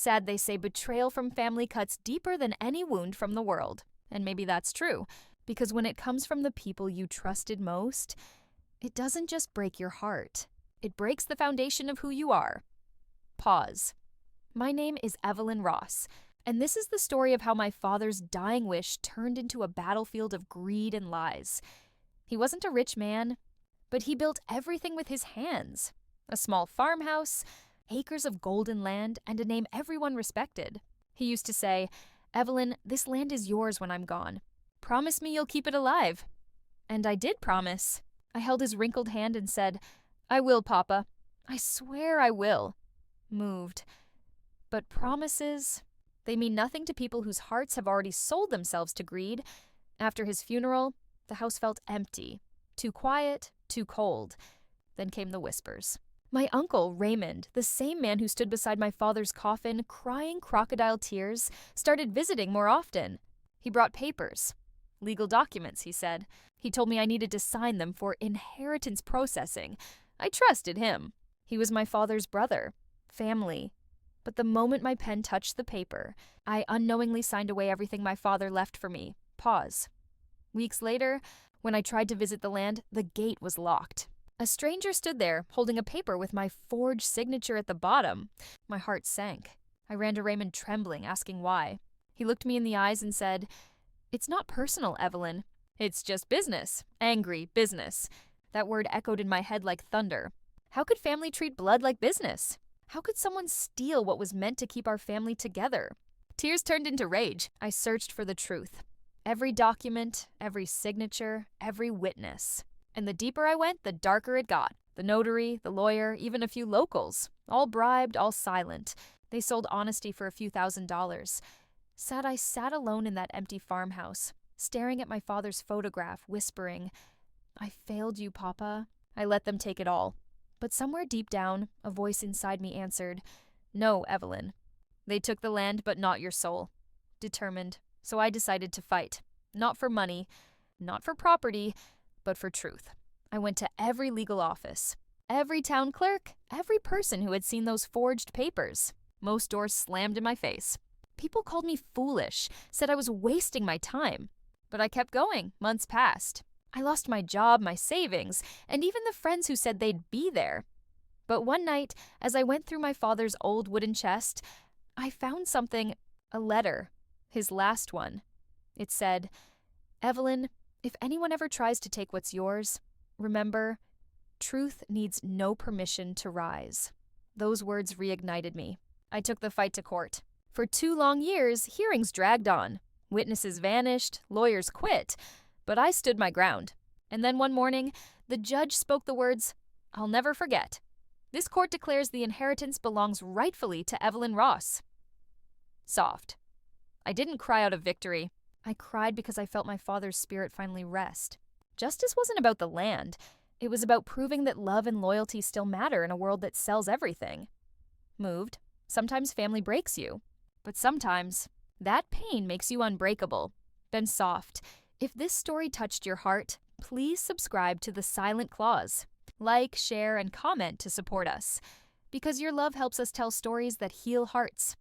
Sad they say betrayal from family cuts deeper than any wound from the world. And maybe that's true, because when it comes from the people you trusted most, it doesn't just break your heart. It breaks the foundation of who you are. Pause. My name is Evelyn Ross, and this is the story of how my father's dying wish turned into a battlefield of greed and lies. He wasn't a rich man, but he built everything with his hands. A small farmhouse, acres of golden land, and a name everyone respected. He used to say, "Evelyn, this land is yours when I'm gone. Promise me you'll keep it alive." And I did promise. I held his wrinkled hand and said, "I will, Papa. I swear I will." Moved. But promises, they mean nothing to people whose hearts have already sold themselves to greed. After his funeral, the house felt empty, too quiet, too cold. Then came the whispers. My uncle, Raymond, the same man who stood beside my father's coffin, crying crocodile tears, started visiting more often. He brought papers. Legal documents, he said. He told me I needed to sign them for inheritance processing. I trusted him. He was my father's brother. Family. But the moment my pen touched the paper, I unknowingly signed away everything my father left for me. Pause. Weeks later, when I tried to visit the land, the gate was locked. A stranger stood there, holding a paper with my forged signature at the bottom. My heart sank. I ran to Raymond trembling, asking why. He looked me in the eyes and said, "It's not personal, Evelyn. It's just business. Angry business." That word echoed in my head like thunder. How could family treat blood like business? How could someone steal what was meant to keep our family together? Tears turned into rage. I searched for the truth. Every document, every signature, every witness. And the deeper I went, the darker it got. The notary, the lawyer, even a few locals. All bribed, all silent. They sold honesty for a few $1,000s. I sat alone in that empty farmhouse, staring at my father's photograph, whispering, "I failed you, Papa." I let them take it all. But somewhere deep down, a voice inside me answered, "No, Evelyn. They took the land, but not your soul." Determined. So I decided to fight. Not for money, not for property, but for truth. I went to every legal office, every town clerk, every person who had seen those forged papers. Most doors slammed in my face. People called me foolish, said I was wasting my time. But I kept going. Months passed. I lost my job, my savings, and even the friends who said they'd be there. But one night, as I went through my father's old wooden chest, I found something, a letter, his last one. It said, "Evelyn, if anyone ever tries to take what's yours, remember, truth needs no permission to rise." Those words reignited me. I took the fight to court. For 2 long years, hearings dragged on. Witnesses vanished, lawyers quit, but I stood my ground. And then one morning, the judge spoke the words, "I'll never forget. This court declares the inheritance belongs rightfully to Evelyn Ross." Soft. I didn't cry out of victory. I cried because I felt my father's spirit finally rest. Justice wasn't about the land. It was about proving that love and loyalty still matter in a world that sells everything. Moved. Sometimes family breaks you. But sometimes, that pain makes you unbreakable. Then soft. If this story touched your heart, please subscribe to The Silent Clause. Like, share, and comment to support us. Because your love helps us tell stories that heal hearts.